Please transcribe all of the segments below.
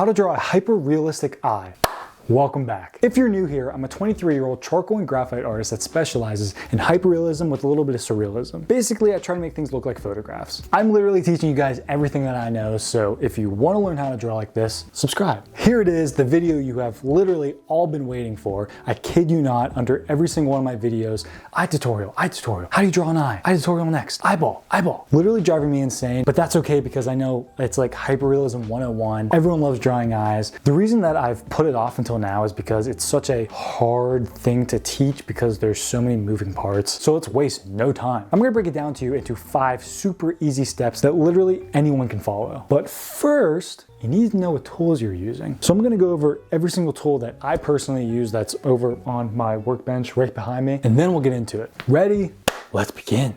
How to draw a hyper-realistic eye. Welcome back. If you're new here, I'm a 23-year-old charcoal and graphite artist that specializes in hyperrealism with a little bit of surrealism. Basically, I try to make things look like photographs. I'm literally teaching you guys everything that I know, so if you want to learn how to draw like this, subscribe. Here it is, the video you have literally all been waiting for. I kid you not, under every single one of my videos, eye tutorial, how do you draw an eye tutorial next, eyeball. Literally driving me insane, but that's okay because I know it's like hyperrealism 101. Everyone loves drawing eyes. The reason that I've put it off until now is because it's such a hard thing to teach because there's so many moving parts. So let's waste no time. I'm gonna break it down to you into 5 super easy steps that literally anyone can follow. But first, you need to know what tools you're using. So I'm gonna go over every single tool that I personally use that's over on my workbench right behind me, and then we'll get into it. Ready? Let's begin.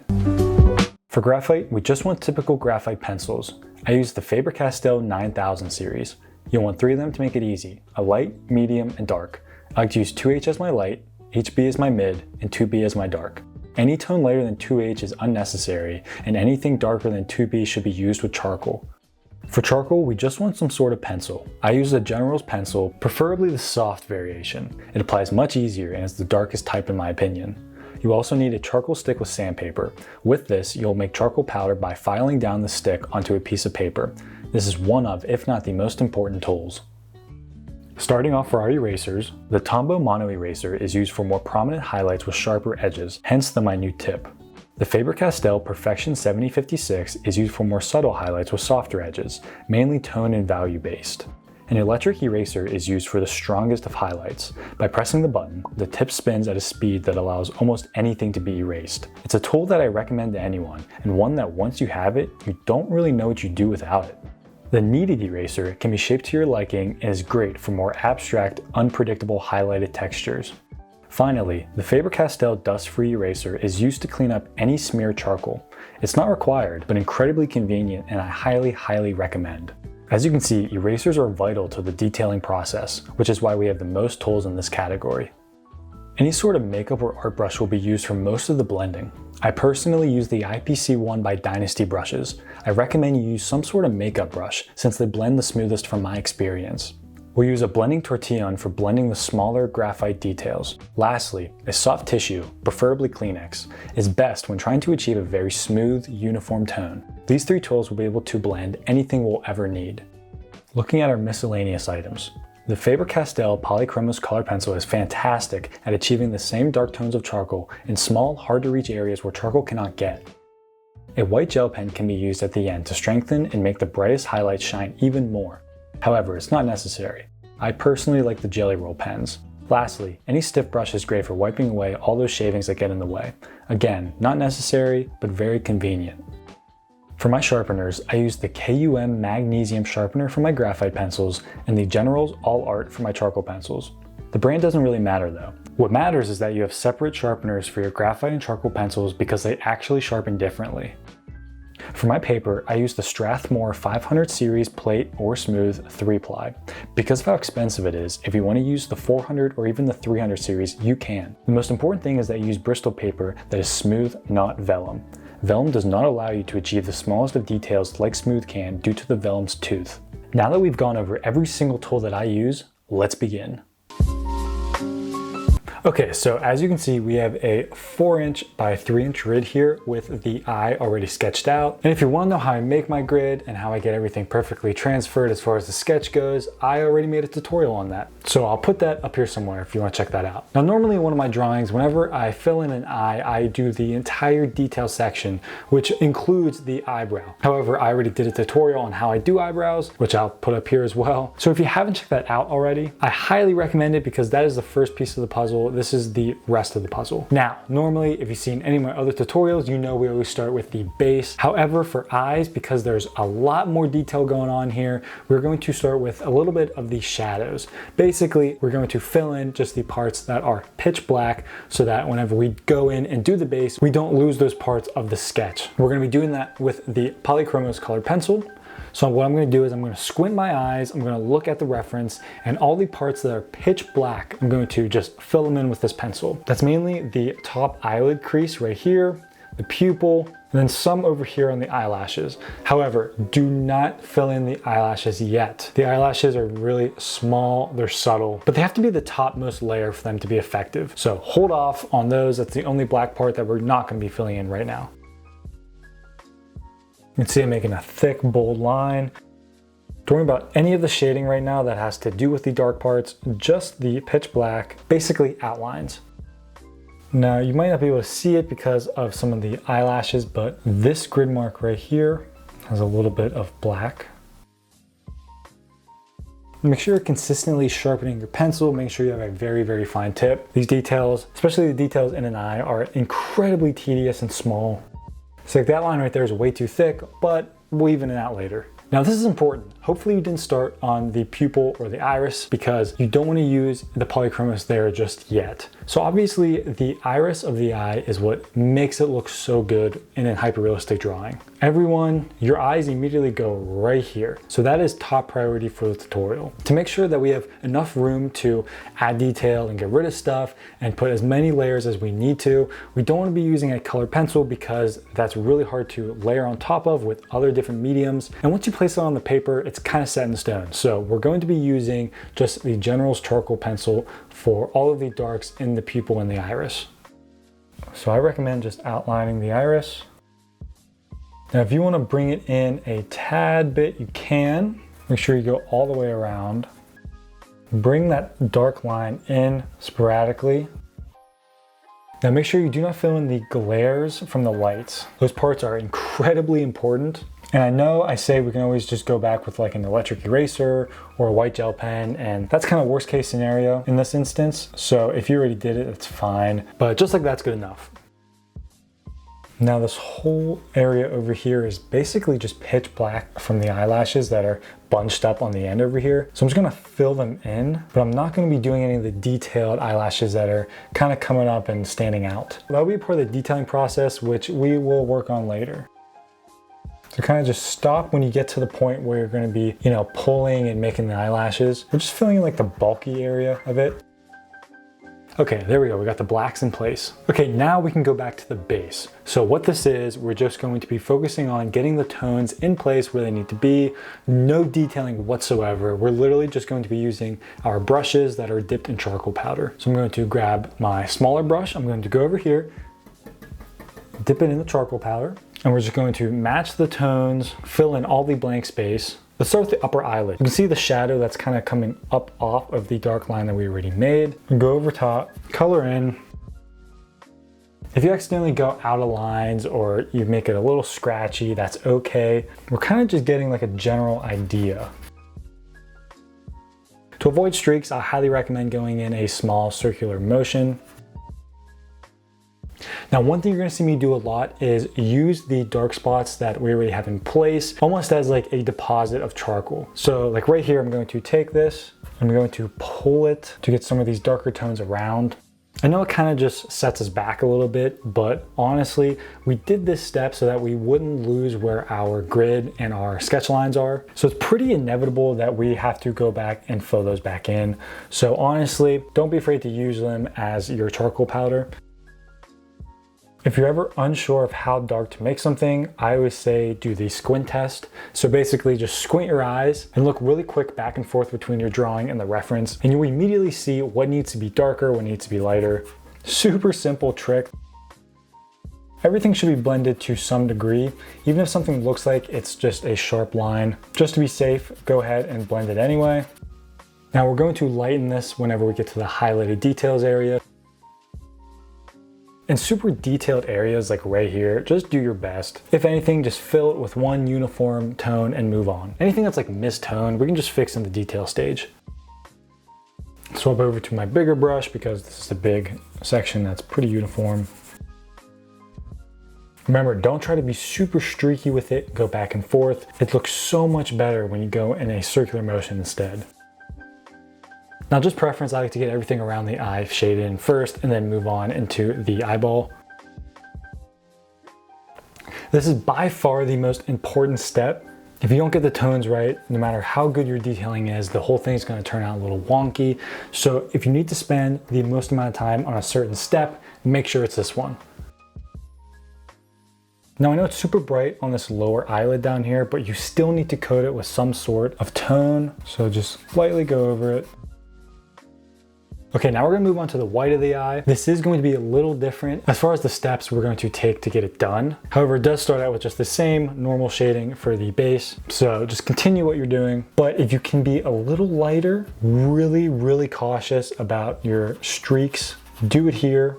For graphite, we just want typical graphite pencils. I use the Faber-Castell 9000 series. You'll want 3 of them to make it easy, a light, medium, and dark. I like to use 2H as my light, HB as my mid, and 2B as my dark. Any tone lighter than 2H is unnecessary, and anything darker than 2B should be used with charcoal. For charcoal, we just want some sort of pencil. I use the General's pencil, preferably the soft variation. It applies much easier and is the darkest type in my opinion. You also need a charcoal stick with sandpaper. With this, you'll make charcoal powder by filing down the stick onto a piece of paper. This is one of, if not the most important tools. Starting off for our erasers, the Tombow Mono Eraser is used for more prominent highlights with sharper edges, hence the minute tip. The Faber-Castell Perfection 7056 is used for more subtle highlights with softer edges, mainly tone and value based. An electric eraser is used for the strongest of highlights. By pressing the button, the tip spins at a speed that allows almost anything to be erased. It's a tool that I recommend to anyone, and one that once you have it, you don't really know what you do without it. The kneaded eraser can be shaped to your liking and is great for more abstract, unpredictable highlighted textures. Finally, the Faber-Castell dust-free eraser is used to clean up any smeared charcoal. It's not required, but incredibly convenient, and I highly recommend. As you can see, erasers are vital to the detailing process, which is why we have the most tools in this category. Any sort of makeup or art brush will be used for most of the blending. I personally use the IPC1 by Dynasty brushes. I recommend you use some sort of makeup brush since they blend the smoothest from my experience. We'll use a blending tortillon for blending the smaller graphite details. Lastly, a soft tissue, preferably Kleenex, is best when trying to achieve a very smooth, uniform tone. These 3 tools will be able to blend anything we'll ever need. Looking at our miscellaneous items, the Faber-Castell Polychromos color pencil is fantastic at achieving the same dark tones of charcoal in small, hard-to-reach areas where charcoal cannot get. A white gel pen can be used at the end to strengthen and make the brightest highlights shine even more. However, it's not necessary. I personally like the Jelly Roll pens. Lastly, any stiff brush is great for wiping away all those shavings that get in the way. Again, not necessary, but very convenient. For my sharpeners, I use the KUM Magnesium Sharpener for my graphite pencils and the General's All Art for my charcoal pencils. The brand doesn't really matter though. What matters is that you have separate sharpeners for your graphite and charcoal pencils because they actually sharpen differently. For my paper, I use the Strathmore 500 series plate or smooth 3-ply. Because of how expensive it is, if you want to use the 400 or even the 300 series, you can. The most important thing is that you use Bristol paper that is smooth, not vellum. Vellum does not allow you to achieve the smallest of details like smooth can due to the vellum's tooth. Now that we've gone over every single tool that I use, let's begin. Okay, so as you can see, we have a 4" by 3" grid here with the eye already sketched out. And if you want to know how I make my grid and how I get everything perfectly transferred as far as the sketch goes, I already made a tutorial on that. So I'll put that up here somewhere if you want to check that out. Now, normally in one of my drawings, whenever I fill in an eye, I do the entire detail section, which includes the eyebrow. However, I already did a tutorial on how I do eyebrows, which I'll put up here as well. So if you haven't checked that out already, I highly recommend it because that is the first piece of the puzzle. This is the rest of the puzzle. Now, normally, if you've seen any of my other tutorials, you know we always start with the base. However, for eyes, because there's a lot more detail going on here, we're going to start with a little bit of the shadows. Basically, we're going to fill in just the parts that are pitch black so that whenever we go in and do the base, we don't lose those parts of the sketch. We're going to be doing that with the Polychromos colored pencil. So what I'm going to do is I'm going to squint my eyes, I'm going to look at the reference, and all the parts that are pitch black, I'm going to just fill them in with this pencil. That's mainly the top eyelid crease right here, the pupil, and then some over here on the eyelashes. However, do not fill in the eyelashes yet. The eyelashes are really small, they're subtle, but they have to be the topmost layer for them to be effective. So hold off on those. That's the only black part that we're not going to be filling in right now. You can see I'm making a thick, bold line. Don't worry about any of the shading right now that has to do with the dark parts, just the pitch black, basically outlines. Now you might not be able to see it because of some of the eyelashes, but this grid mark right here has a little bit of black. Make sure you're consistently sharpening your pencil. Make sure you have a very, very fine tip. These details, especially the details in an eye, are incredibly tedious and small. So like that line right there is way too thick, but we'll even it out later. Now this is important. Hopefully you didn't start on the pupil or the iris because you don't want to use the polychromos there just yet. So obviously the iris of the eye is what makes it look so good in a hyperrealistic drawing. Everyone, your eyes immediately go right here. So that is top priority for the tutorial. To make sure that we have enough room to add detail and get rid of stuff and put as many layers as we need to, we don't want to be using a colored pencil because that's really hard to layer on top of with other different mediums. And once you place it on the paper, it's kind of set in stone. So we're going to be using just the General's charcoal pencil for all of the darks in the pupil and the iris. So I recommend just outlining the iris. Now if you want to bring it in a tad bit, you can. Make sure you go all the way around. Bring that dark line in sporadically. Now make sure you do not fill in the glares from the lights. Those parts are incredibly important. And I know I say we can always just go back with like an electric eraser or a white gel pen, and that's kind of worst case scenario in this instance. So if you already did it, it's fine. But just like that's good enough. Now this whole area over here is basically just pitch black from the eyelashes that are bunched up on the end over here. So I'm just gonna fill them in, but I'm not gonna be doing any of the detailed eyelashes that are kind of coming up and standing out. That'll be part of the detailing process, which we will work on later. So kind of just stop when you get to the point where you're gonna be, pulling and making the eyelashes. We're just filling in like the bulky area of it. Okay, there we go, we got the blacks in place. Okay, now we can go back to the base. So what this is, we're just going to be focusing on getting the tones in place where they need to be, no detailing whatsoever. We're literally just going to be using our brushes that are dipped in charcoal powder. So I'm going to grab my smaller brush, I'm going to go over here, dip it in the charcoal powder, and we're just going to match the tones, fill in all the blank space. Let's start with the upper eyelid. You can see the shadow that's kind of coming up off of the dark line that we already made. Go over top, color in. If you accidentally go out of lines or you make it a little scratchy, that's okay. We're kind of just getting like a general idea. To avoid streaks, I highly recommend going in a small circular motion. Now, one thing you're gonna see me do a lot is use the dark spots that we already have in place, almost as like a deposit of charcoal. So like right here, I'm going to take this, I'm going to pull it to get some of these darker tones around. I know it kind of just sets us back a little bit, but honestly, we did this step so that we wouldn't lose where our grid and our sketch lines are. So it's pretty inevitable that we have to go back and fill those back in. So honestly, don't be afraid to use them as your charcoal powder. If you're ever unsure of how dark to make something, I always say do the squint test. So basically just squint your eyes and look really quick back and forth between your drawing and the reference, and you'll immediately see what needs to be darker, what needs to be lighter. Super simple trick. Everything should be blended to some degree. Even if something looks like it's just a sharp line, just to be safe, go ahead and blend it anyway. Now we're going to lighten this whenever we get to the highlighted details area. In super detailed areas like right here, just do your best. If anything, just fill it with one uniform tone and move on. Anything that's like mid-tone, we can just fix in the detail stage. Swap over to my bigger brush because this is a big section that's pretty uniform. Remember, don't try to be super streaky with it, go back and forth. It looks so much better when you go in a circular motion instead. Now just preference, I like to get everything around the eye shaded in first and then move on into the eyeball. This is by far the most important step. If you don't get the tones right, no matter how good your detailing is, the whole thing is going to turn out a little wonky. So if you need to spend the most amount of time on a certain step, make sure it's this one. Now I know it's super bright on this lower eyelid down here, but you still need to coat it with some sort of tone. So just lightly go over it. Okay, now we're gonna move on to the white of the eye. This is going to be a little different as far as the steps we're going to take to get it done. However, it does start out with just the same normal shading for the base. So just continue what you're doing. But if you can be a little lighter, really cautious about your streaks, do it here.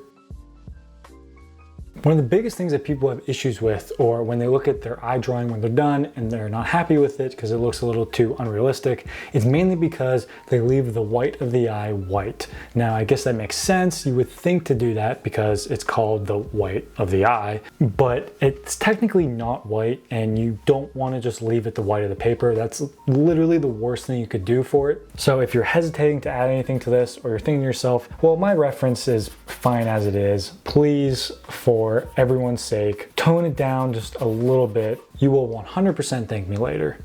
One of the biggest things that people have issues with, or when they look at their eye drawing when they're done and they're not happy with it because it looks a little too unrealistic, is mainly because they leave the white of the eye white. Now, I guess that makes sense. You would think to do that because it's called the white of the eye, but it's technically not white, and you don't want to just leave it the white of the paper. That's literally the worst thing you could do for it. So if you're hesitating to add anything to this, or you're thinking to yourself, well, my reference is fine as it is, please, for everyone's sake, tone it down just a little bit. You will 100% thank me later.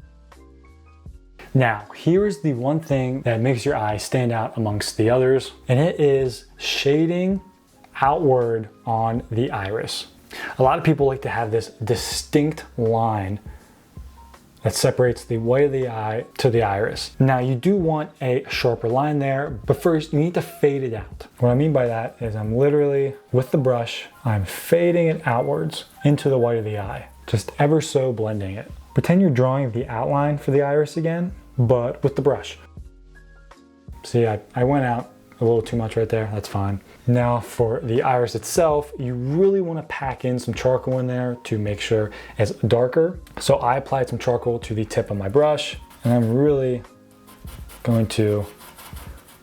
Now, here is the one thing that makes your eye stand out amongst the others, and it is shading outward on the iris. A lot of people like to have this distinct line that separates the white of the eye to the iris. Now, you do want a sharper line there, but first you need to fade it out. What I mean by that is I'm literally, with the brush, I'm fading it outwards into the white of the eye, just ever so blending it. Pretend you're drawing the outline for the iris again, but with the brush. See, I went out a little too much right there, that's fine. Now for the iris itself, you really want to pack in some charcoal in there to make sure it's darker. So I applied some charcoal to the tip of my brush, and I'm really going to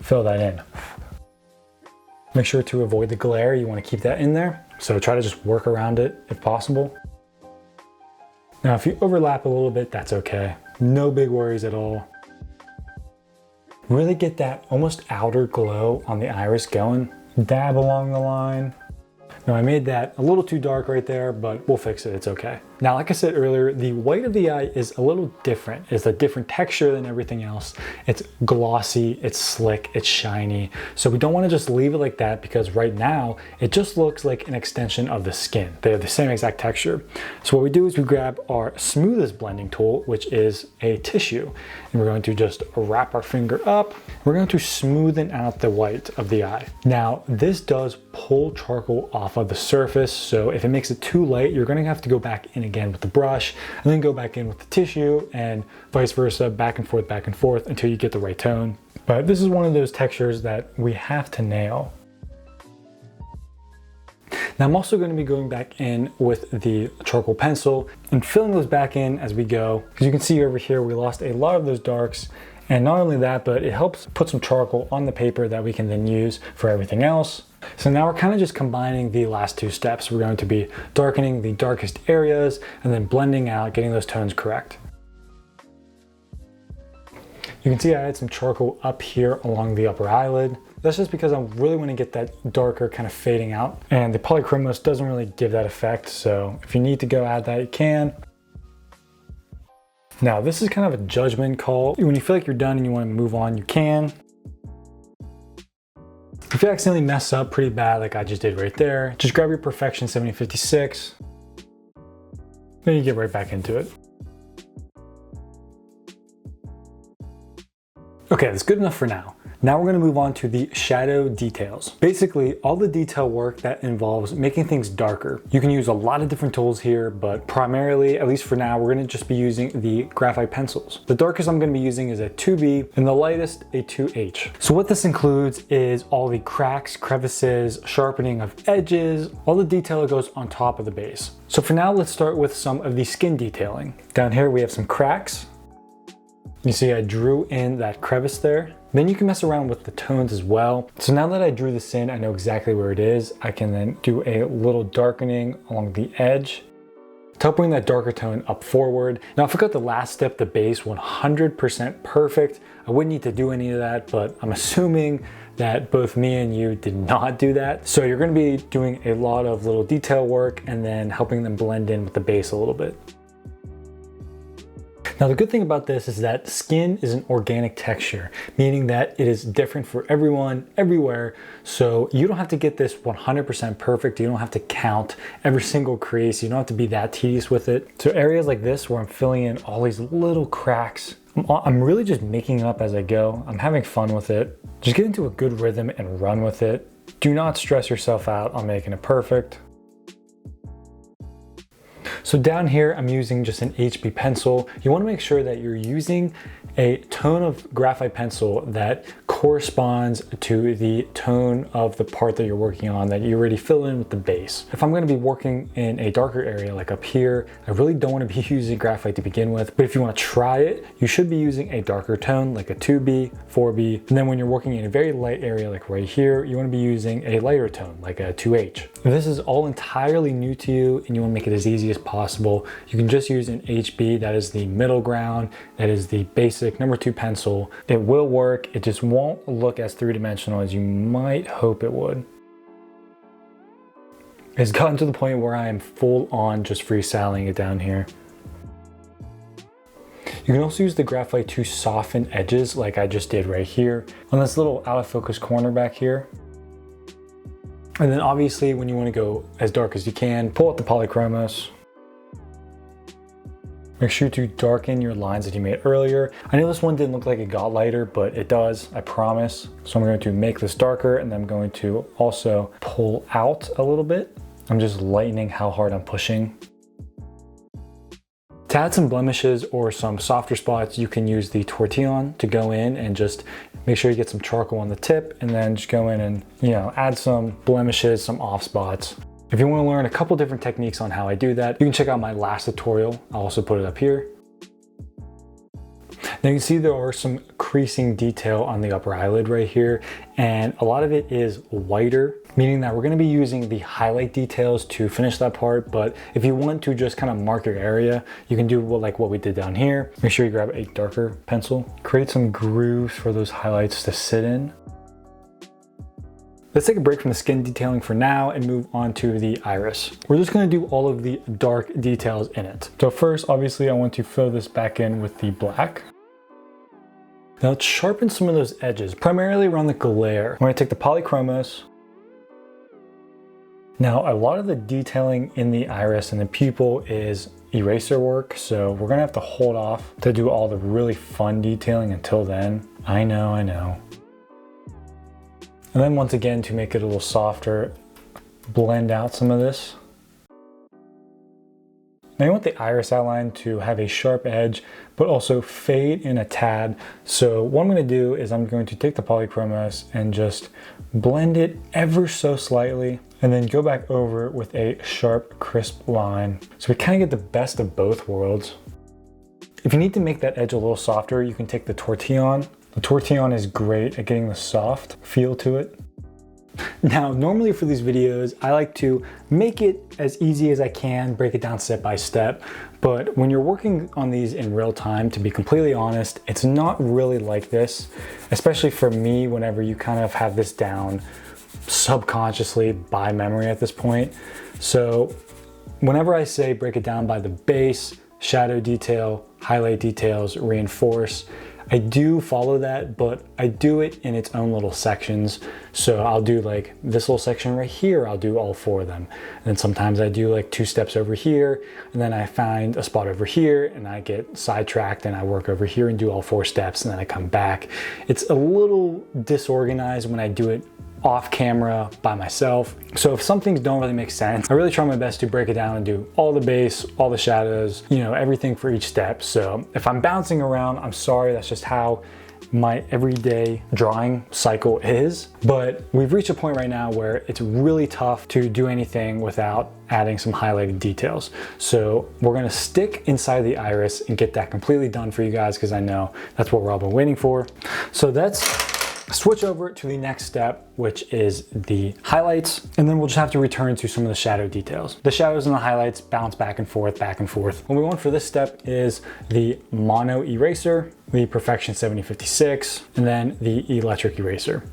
fill that in. Make sure to avoid the glare, you want to keep that in there. So try to just work around it if possible. Now if you overlap a little bit, that's okay. No big worries at all. Really get that almost outer glow on the iris going. Dab along the line. Now I made that a little too dark right there, but we'll fix it, it's okay. Now, like I said earlier, the white of the eye is a little different. It's a different texture than everything else. It's glossy, it's slick, it's shiny. So we don't want to just leave it like that, because right now it just looks like an extension of the skin. They have the same exact texture. So what we do is we grab our smoothest blending tool, which is a tissue, and we're going to just wrap our finger up. We're going to smoothen out the white of the eye. Now, this does pull charcoal off of the surface, so if it makes it too light, you're going to have to go back in again with the brush and then go back in with the tissue, and vice versa, back and forth until you get the right tone. But this is one of those textures that we have to nail. Now I'm also going to be going back in with the charcoal pencil and filling those back in as we go. As you can see over here, we lost a lot of those darks. And not only that, but it helps put some charcoal on the paper that we can then use for everything else. So now we're kind of just combining the last two steps. We're going to be darkening the darkest areas and then blending out, getting those tones correct. You can see I had some charcoal up here along the upper eyelid. That's just because I really want to get that darker kind of fading out. And the polychromos doesn't really give that effect. So if you need to go add that, you can. Now, this is kind of a judgment call. When you feel like you're done and you want to move on, you can. If you accidentally mess up pretty bad, like I just did right there, just grab your Perfection 7056. Then you get right back into it. Okay, that's good enough for now. Now we're going to move on to the shadow details. Basically, all the detail work that involves making things darker. You can use a lot of different tools here, but primarily, at least for now, we're going to just be using the graphite pencils. The darkest I'm going to be using is a 2B and the lightest a 2H. So what this includes is all the cracks, crevices, sharpening of edges, all the detail that goes on top of the base. So for now, let's start with some of the skin detailing. Down here, we have some cracks. You see I drew in that crevice there. Then you can mess around with the tones as well. So now that I drew this in, I know exactly where it is. I can then do a little darkening along the edge to help bring that darker tone up forward. Now, if I got the last step, the base, 100% perfect, I wouldn't need to do any of that, but I'm assuming that both me and you did not do that. So you're gonna be doing a lot of little detail work and then helping them blend in with the base a little bit. Now the good thing about this is that skin is an organic texture, meaning that it is different for everyone, everywhere. So you don't have to get this 100% perfect. You don't have to count every single crease. You don't have to be that tedious with it. So areas like this where I'm filling in all these little cracks, I'm really just making it up as I go. I'm having fun with it. Just get into a good rhythm and run with it. Do not stress yourself out on making it perfect. So down here, I'm using just an HB pencil. You want to make sure that you're using a tone of graphite pencil that corresponds to the tone of the part that you're working on that you already fill in with the base. If I'm going to be working in a darker area like up here, I really don't want to be using graphite to begin with, but if you want to try it, you should be using a darker tone like a 2B, 4B, and then when you're working in a very light area like right here, you want to be using a lighter tone like a 2H. If this is all entirely new to you and you want to make it as easy as possible, you can just use an HB. That is the middle ground. That is the basic number 2 pencil. It will work. It just won't look as three-dimensional as you might hope it would. It's gotten to the point where I am full on just freestyling it down here. You can also use the graphite to soften edges like I just did right here on this little out of focus corner back here. And then obviously when you want to go as dark as you can, pull out the polychromos. Make sure to darken your lines that you made earlier. I know this one didn't look like it got lighter, but it does, I promise. So I'm going to make this darker and then I'm going to also pull out a little bit. I'm just lightening how hard I'm pushing. To add some blemishes or some softer spots, you can use the tortillon to go in and just make sure you get some charcoal on the tip and then just go in and, add some blemishes, some off spots. If you want to learn a couple different techniques on how I do that, you can check out my last tutorial. I'll also put it up here. Now you can see there are some creasing detail on the upper eyelid right here, and a lot of it is whiter, meaning that we're going to be using the highlight details to finish that part. But if you want to just kind of mark your area, you can do like what we did down here. Make sure you grab a darker pencil, create some grooves for those highlights to sit in. Let's take a break from the skin detailing for now and move on to the iris. We're just going to do all of the dark details in it. So first, obviously, I want to fill this back in with the black. Now let's sharpen some of those edges, primarily around the glare. I'm going to take the polychromos. Now, a lot of the detailing in the iris and the pupil is eraser work, so we're going to have to hold off to do all the really fun detailing until then. I know. And then once again, to make it a little softer, blend out some of this. Now you want the iris outline to have a sharp edge, but also fade in a tad. So what I'm going to do is I'm going to take the polychromos and just blend it ever so slightly, and then go back over with a sharp, crisp line. So we kind of get the best of both worlds. If you need to make that edge a little softer, you can take the tortillon. The tortillon is great at getting the soft feel to it. Now, normally for these videos, I like to make it as easy as I can, break it down step by step. But when you're working on these in real time, to be completely honest, it's not really like this, especially for me, whenever you kind of have this down subconsciously by memory at this point. So whenever I say break it down by the base, shadow detail, highlight details, reinforce, I do follow that, but I do it in its own little sections. So I'll do like this little section right here, I'll do all 4 of them. And then sometimes I do like 2 steps over here, and then I find a spot over here and I get sidetracked and I work over here and do all 4 steps, and then I come back. It's a little disorganized when I do it off camera by myself. So if some things don't really make sense, I really try my best to break it down and do all the base, all the shadows, everything for each step. So if I'm bouncing around, I'm sorry, that's just how my everyday drawing cycle is. But we've reached a point right now where it's really tough to do anything without adding some highlighted details. So we're gonna stick inside the iris and get that completely done for you guys, because I know that's what we're all been waiting for. So that's switch over to the next step, which is the highlights, and then we'll just have to return to some of the shadow details. The shadows and the highlights bounce back and forth, back and forth. What we want for this step is the mono eraser, the Perfection 7056, and then the electric eraser.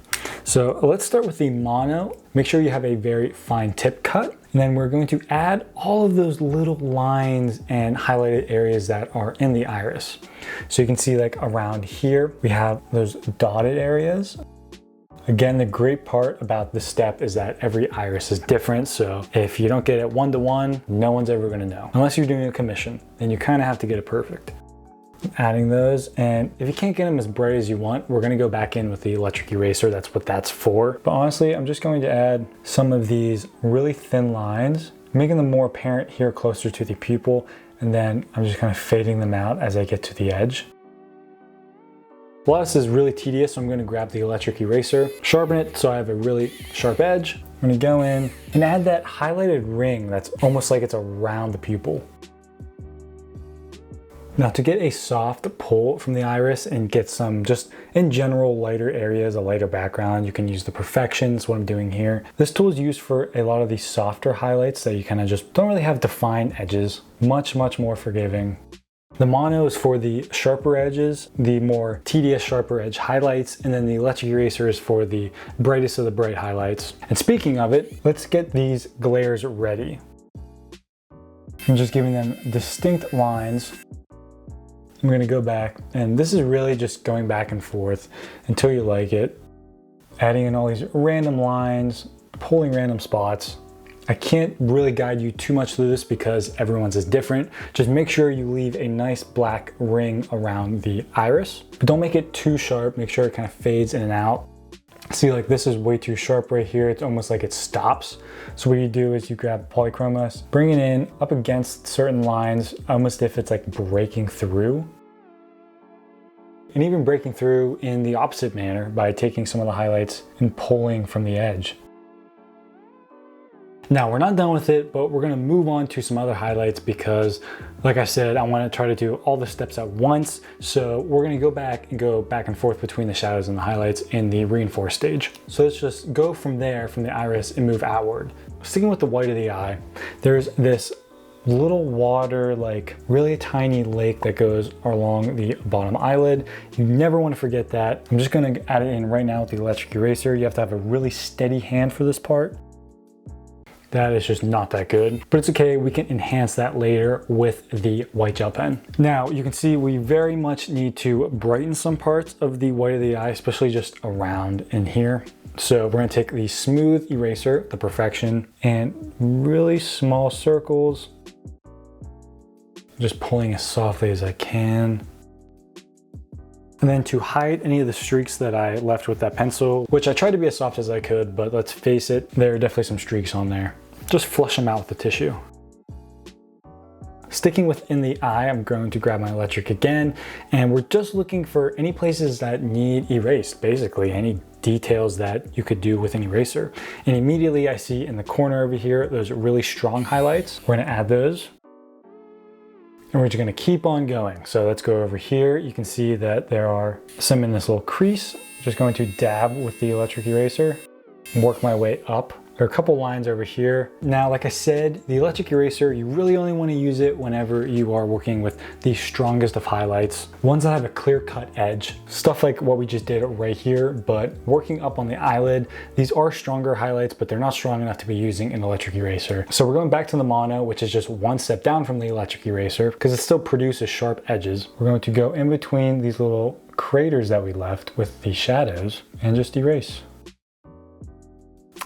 So let's start with the mono. Make sure you have a very fine tip cut. And then we're going to add all of those little lines and highlighted areas that are in the iris. So you can see like around here, we have those dotted areas. Again, the great part about this step is that every iris is different. So if you don't get it one-to-one, no one's ever gonna know. Unless you're doing a commission, then you kind of have to get it perfect. Adding those, and if you can't get them as bright as you want, we're gonna go back in with the electric eraser. That's what that's for. But honestly, I'm just going to add some of these really thin lines, making them more apparent here closer to the pupil, and then I'm just kind of fading them out as I get to the edge. A lot of this is really tedious, so I'm gonna grab the electric eraser, sharpen it so I have a really sharp edge. I'm gonna go in and add that highlighted ring that's almost like it's around the pupil. Now to get a soft pull from the iris and get some just in general lighter areas, a lighter background, you can use the Perfection. That's what I'm doing here. This tool is used for a lot of these softer highlights that you kind of just don't really have defined edges. Much more forgiving. The mono is for the sharper edges, the more tedious sharper edge highlights, and then the electric eraser is for the brightest of the bright highlights. And speaking of it, let's get these glares ready. I'm just giving them distinct lines. I'm gonna go back, and this is really just going back and forth until you like it. Adding in all these random lines, pulling random spots. I can't really guide you too much through this because everyone's is different. Just make sure you leave a nice black ring around the iris, but don't make it too sharp. Make sure it kind of fades in and out. See, like this is way too sharp right here. It's almost like it stops. So what you do is you grab polychroma, bring it in up against certain lines, almost if it's like breaking through. And even breaking through in the opposite manner by taking some of the highlights and pulling from the edge. Now we're not done with it, but we're gonna move on to some other highlights because like I said, I wanna try to do all the steps at once. So we're gonna go back and forth between the shadows and the highlights in the reinforced stage. So let's just go from there, from the iris, and move outward. Sticking with the white of the eye, there's this little water, like really tiny lake that goes along the bottom eyelid. You never want to forget that. I'm just gonna add it in right now with the electric eraser. You have to have a really steady hand for this part. That is just not that good, but it's okay. We can enhance that later with the white gel pen. Now you can see we very much need to brighten some parts of the white of the eye, especially just around in here. So we're gonna take the smooth eraser, the Perfection, and really small circles, just pulling as softly as I can. And then to hide any of the streaks that I left with that pencil, which I tried to be as soft as I could, but let's face it, there are definitely some streaks on there. Just flush them out with the tissue. Sticking within the eye, I'm going to grab my electric again, and we're just looking for any places that need erased, basically, any details that you could do with an eraser. And immediately I see in the corner over here, those really strong highlights. We're gonna add those. And we're just gonna keep on going. So let's go over here. You can see that there are some in this little crease. Just going to dab with the electric eraser and work my way up. There are a couple lines over here. Now, like I said, the electric eraser, you really only want to use it whenever you are working with the strongest of highlights. Ones that have a clear-cut edge. Stuff like what we just did right here, but working up on the eyelid, these are stronger highlights, but they're not strong enough to be using an electric eraser. So we're going back to the mono, which is just one step down from the electric eraser, because it still produces sharp edges. We're going to go in between these little craters that we left with the shadows and just erase.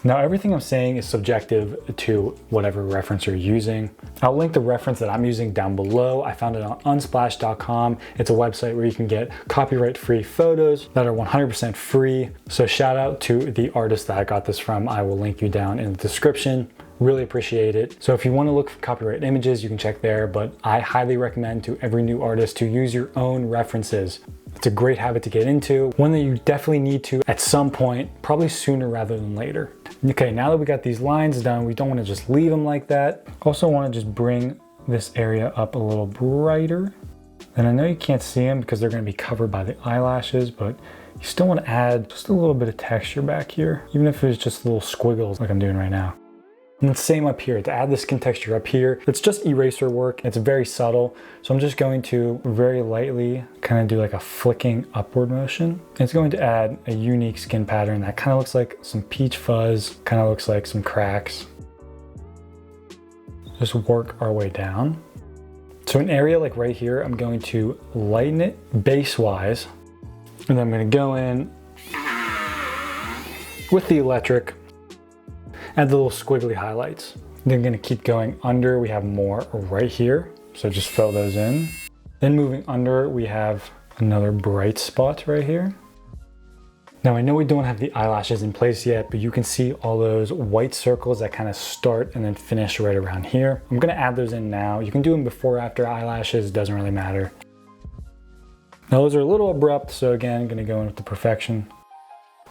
Now everything I'm saying is subjective to whatever reference you're using. I'll link the reference that I'm using down below. I found it on unsplash.com. It's a website where you can get copyright-free photos that are 100% free. So shout out to the artist that I got this from. I will link you down in the description. Really appreciate it. So if you want to look for copyright images, you can check there, but I highly recommend to every new artist to use your own references. It's a great habit to get into, one that you definitely need to at some point, probably sooner rather than later. Okay, now that we got these lines done, we don't want to just leave them like that. Also want to just bring this area up a little brighter. And I know you can't see them because they're going to be covered by the eyelashes, but you still want to add just a little bit of texture back here, even if it's just little squiggles like I'm doing right now. And the same up here, to add the skin texture up here, it's just eraser work. It's very subtle. So I'm just going to very lightly kind of do like a flicking upward motion. It's going to add a unique skin pattern that kind of looks like some peach fuzz, kind of looks like some cracks. Just work our way down. So an area like right here, I'm going to lighten it base-wise. And then I'm gonna go in with the electric, add the little squiggly highlights. Then gonna keep going under, we have more right here. So just fill those in. Then moving under, we have another bright spot right here. Now I know we don't have the eyelashes in place yet, but you can see all those white circles that kind of start and then finish right around here. I'm gonna add those in now. You can do them before or after eyelashes, it doesn't really matter. Now those are a little abrupt, so again, I'm gonna go in with the perfection.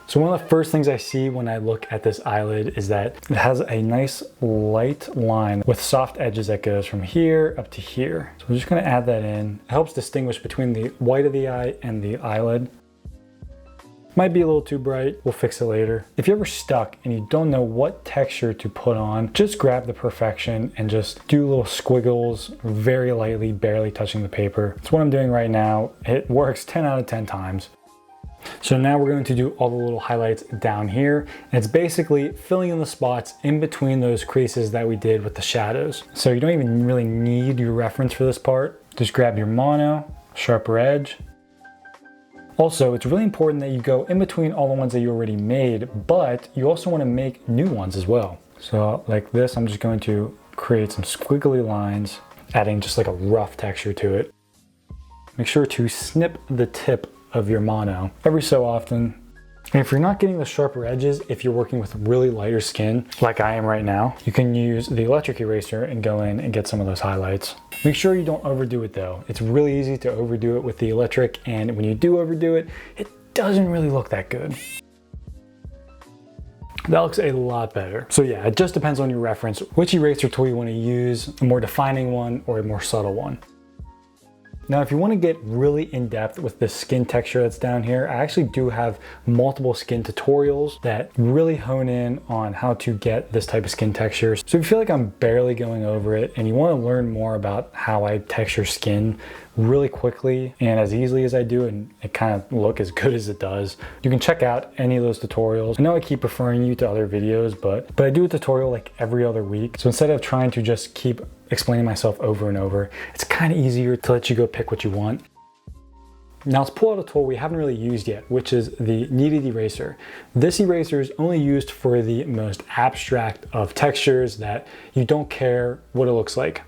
So one of the first things I see when I look at this eyelid is that it has a nice light line with soft edges that goes from here up to here. So I'm just gonna add that in. It helps distinguish between the white of the eye and the eyelid. Might be a little too bright, we'll fix it later. If you're ever stuck and you don't know what texture to put on, just grab the perfection and just do little squiggles very lightly, barely touching the paper. That's what I'm doing right now. It works 10 out of 10 times. So now we're going to do all the little highlights down here. And it's basically filling in the spots in between those creases that we did with the shadows. So you don't even really need your reference for this part. Just grab your mono, sharper edge. Also, it's really important that you go in between all the ones that you already made, but you also want to make new ones as well. So like this, I'm just going to create some squiggly lines, adding just like a rough texture to it. Make sure to snip the tip of your mono every so often. And if you're not getting the sharper edges, if you're working with really lighter skin, like I am right now, you can use the electric eraser and go in and get some of those highlights. Make sure you don't overdo it though. It's really easy to overdo it with the electric, and when you do overdo it, it doesn't really look that good. That looks a lot better. So yeah, it just depends on your reference, which eraser tool you want to use, a more defining one or a more subtle one. Now, if you want to get really in depth with the skin texture that's down here, I actually do have multiple skin tutorials that really hone in on how to get this type of skin texture. So if you feel like I'm barely going over it and you want to learn more about how I texture skin really quickly and as easily as I do, and it kind of look as good as it does, you can check out any of those tutorials. I know I keep referring you to other videos, but I do a tutorial like every other week. So instead of trying to just keep explaining myself over and over, it's kind of easier to let you go pick what you want. Now let's pull out a tool we haven't really used yet, which is the kneaded eraser. This eraser is only used for the most abstract of textures that you don't care what it looks like.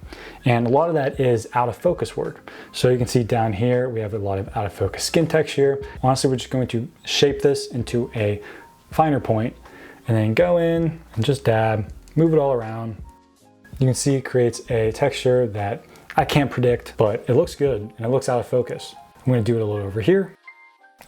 And a lot of that is out of focus work. So you can see down here, we have a lot of out of focus skin texture. Honestly, we're just going to shape this into a finer point and then go in and just dab, move it all around. You can see it creates a texture that I can't predict, but it looks good and it looks out of focus. I'm gonna do it a little over here.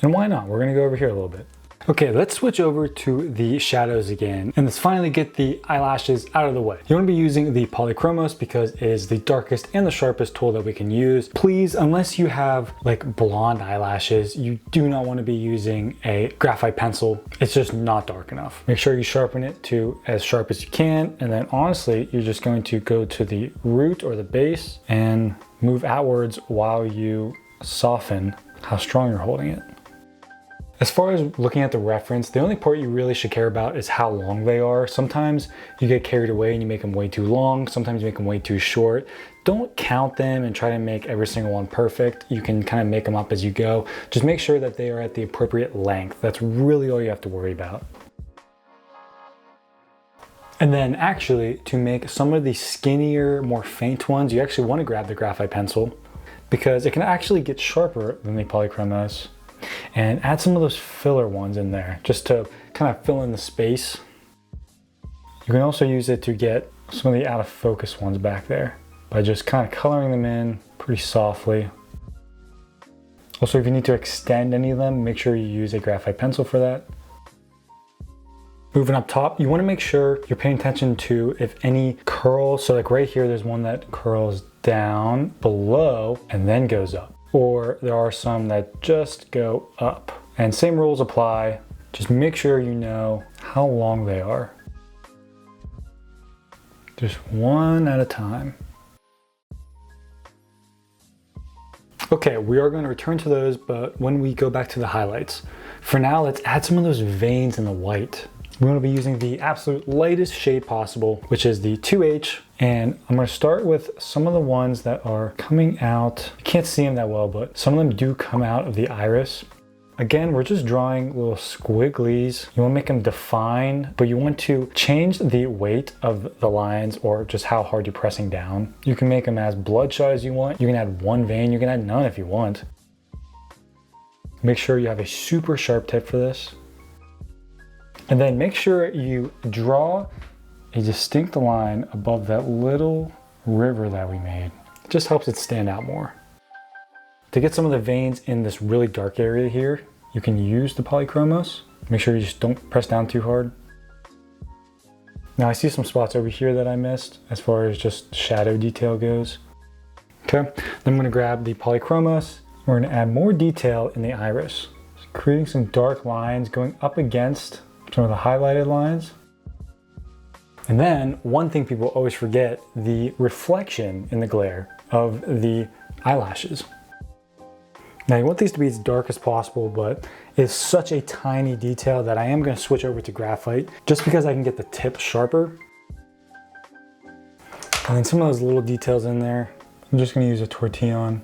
And why not? We're gonna go over here a little bit. Okay, let's switch over to the shadows again, and let's finally get the eyelashes out of the way. You wanna be using the Polychromos because it is the darkest and the sharpest tool that we can use. Please, unless you have like blonde eyelashes, you do not wanna be using a graphite pencil. It's just not dark enough. Make sure you sharpen it to as sharp as you can, and then honestly, you're just going to go to the root or the base and move outwards while you soften how strong you're holding it. As far as looking at the reference, the only part you really should care about is how long they are. Sometimes you get carried away and you make them way too long. Sometimes you make them way too short. Don't count them and try to make every single one perfect. You can kind of make them up as you go. Just make sure that they are at the appropriate length. That's really all you have to worry about. And then actually, to make some of the skinnier, more faint ones, you actually want to grab the graphite pencil because it can actually get sharper than the Polychromos. And add some of those filler ones in there just to kind of fill in the space. You can also use it to get some of the out of focus ones back there by just kind of coloring them in pretty softly. Also, if you need to extend any of them, make sure you use a graphite pencil for that. Moving up top, you want to make sure you're paying attention to if any curls. So like right here, there's one that curls down below and then goes up. Or there are some that just go up. And same rules apply. Just make sure you know how long they are. just one at a time. Okay, we are going to return to those, but when we go back to the highlights. For now, let's add some of those veins in the white. We're going to be using the absolute lightest shade possible, which is the 2H. And I'm going to start with some of the ones that are coming out. You can't see them that well, but some of them do come out of the iris. Again, we're just drawing little squigglies. You want to make them defined, but you want to change the weight of the lines or just how hard you're pressing down. You can make them as bloodshot as you want. You can add one vein, you can add none if you want. Make sure you have a super sharp tip for this. And then make sure you draw a distinct line above that little river that we made. It just helps it stand out more. To get some of the veins in this really dark area here, you can use the polychromos. Make sure you just don't press down too hard. Now I see some spots over here that I missed as far as just shadow detail goes. Okay, then I'm gonna grab the polychromos. We're gonna add more detail in the iris. Just creating some dark lines going up against some of the highlighted lines. And then one thing people always forget, the reflection in the glare of the eyelashes. Now you want these to be as dark as possible, but it's such a tiny detail that I am going to switch over to graphite just because I can get the tip sharper. And then some of those little details in there, I'm just going to use a tortillon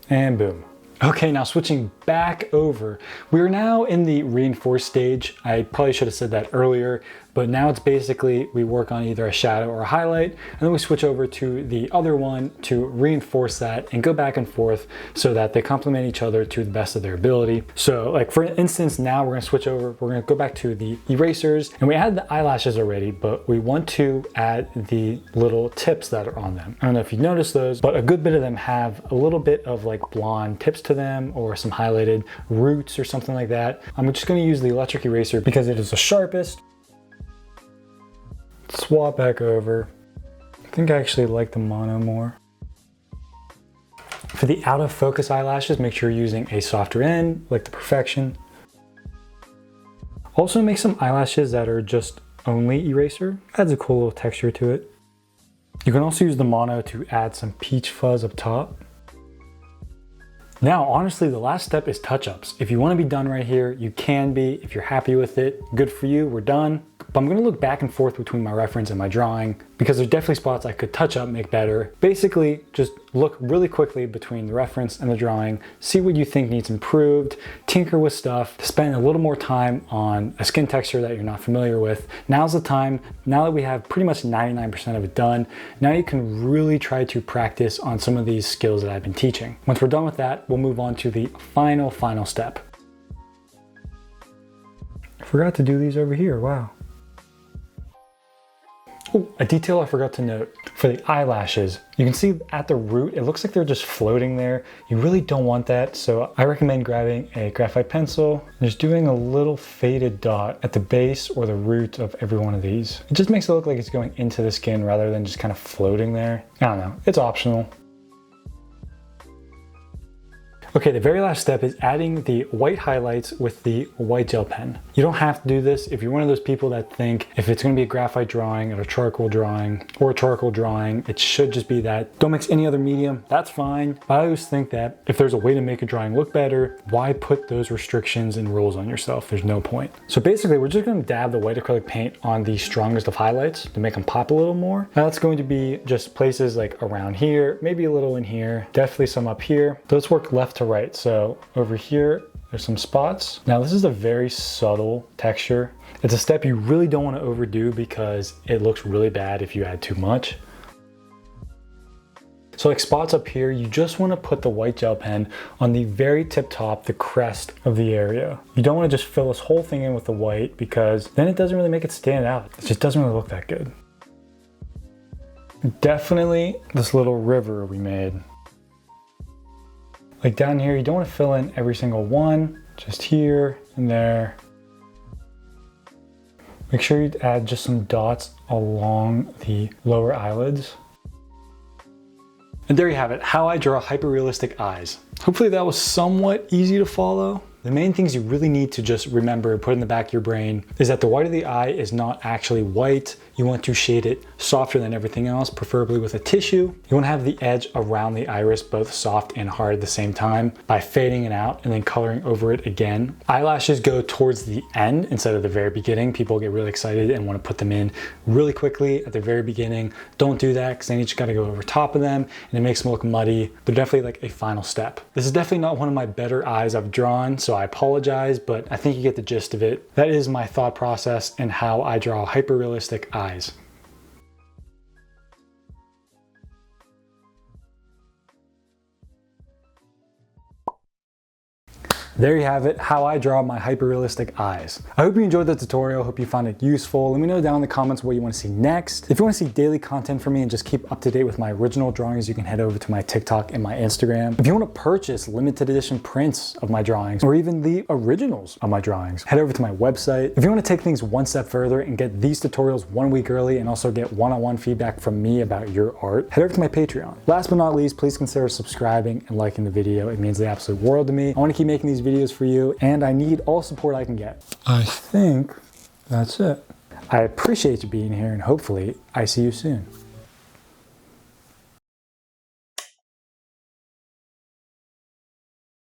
and boom. Okay, now switching back over, we are now in the reinforced stage. I probably should have said that earlier, but now it's basically we work on either a shadow or a highlight, and then we switch over to the other one to reinforce that and go back and forth so that they complement each other to the best of their ability. So like for instance, now we're gonna switch over, we're gonna go back to the erasers, and we had the eyelashes already, but we want to add the little tips that are on them. I don't know if you noticed those, but a good bit of them have a little bit of like blonde tips to them or some highlighted roots or something like that. I'm just gonna use the electric eraser because it is the sharpest. Swap back over. I think I actually like the mono more. For the out of focus eyelashes, make sure you're using a softer end, like the Perfection. Also make some eyelashes that are just only eraser. Adds a cool little texture to it. You can also use the mono to add some peach fuzz up top. Now, honestly, the last step is touch-ups. If you want to be done right here, you can be. If you're happy with it, good for you, we're done. But I'm going to look back and forth between my reference and my drawing because there's definitely spots I could touch up, make better. Basically, just look really quickly between the reference and the drawing, see what you think needs improved, tinker with stuff, spend a little more time on a skin texture that you're not familiar with. Now's the time. Now that we have pretty much 99% of it done, now you can really try to practice on some of these skills that I've been teaching. Once we're done with that, we'll move on to the final step. I forgot to do these over here, wow. Oh, a detail I forgot to note for the eyelashes. You can see at the root, it looks like they're just floating there. You really don't want that, so I recommend grabbing a graphite pencil and just doing a little faded dot at the base or the root of every one of these. It just makes it look like it's going into the skin rather than just kind of floating there. I don't know, it's optional. Okay, the very last step is adding the white highlights with the white gel pen. You don't have to do this if you're one of those people that think if it's gonna be a graphite drawing or a charcoal drawing, it should just be that. Don't mix any other medium, that's fine. But I always think that if there's a way to make a drawing look better, why put those restrictions and rules on yourself? There's no point. So basically, we're just gonna dab the white acrylic paint on the strongest of highlights to make them pop a little more. Now that's going to be just places like around here, maybe a little in here, definitely some up here. So let's work left to right. So over here, there's some spots. Now this is a very subtle texture. It's a step you really don't want to overdo because it looks really bad if you add too much. So like spots up here, you just want to put the white gel pen on the very tip top, the crest of the area. You don't want to just fill this whole thing in with the white because then it doesn't really make it stand out. It just doesn't really look that good. Definitely this little river we made. Like down here, you don't want to fill in every single one, just here and there. Make sure you add just some dots along the lower eyelids. And there you have it, how I draw hyper-realistic eyes. Hopefully that was somewhat easy to follow. the main things you really need to just remember, put in the back of your brain, is that the white of the eye is not actually white. You want to shade it softer than everything else, preferably with a tissue. You want to have the edge around the iris both soft and hard at the same time by fading it out and then coloring over it again. Eyelashes go towards the end instead of the very beginning. People get really excited and want to put them in really quickly at the very beginning. Don't do that, because then you just got to go over top of them and it makes them look muddy. They're definitely like a final step. This is definitely not one of my better eyes I've drawn, so I apologize, but I think you get the gist of it. That is my thought process and how I draw hyper-realistic eyes. There you have it, how I draw my hyper-realistic eyes. I hope you enjoyed the tutorial, hope you found it useful. Let me know down in the comments what you want to see next. If you want to see daily content from me and just keep up to date with my original drawings, you can head over to my TikTok and my Instagram. If you want to purchase limited edition prints of my drawings, or even the originals of my drawings, head over to my website. If you want to take things one step further and get these tutorials 1 week early and also get one-on-one feedback from me about your art, head over to my Patreon. Last but not least, please consider subscribing and liking the video. It means the absolute world to me. I want to keep making these videos for you, and I need all support I can get. I think that's it. I appreciate you being here, and hopefully I see you soon.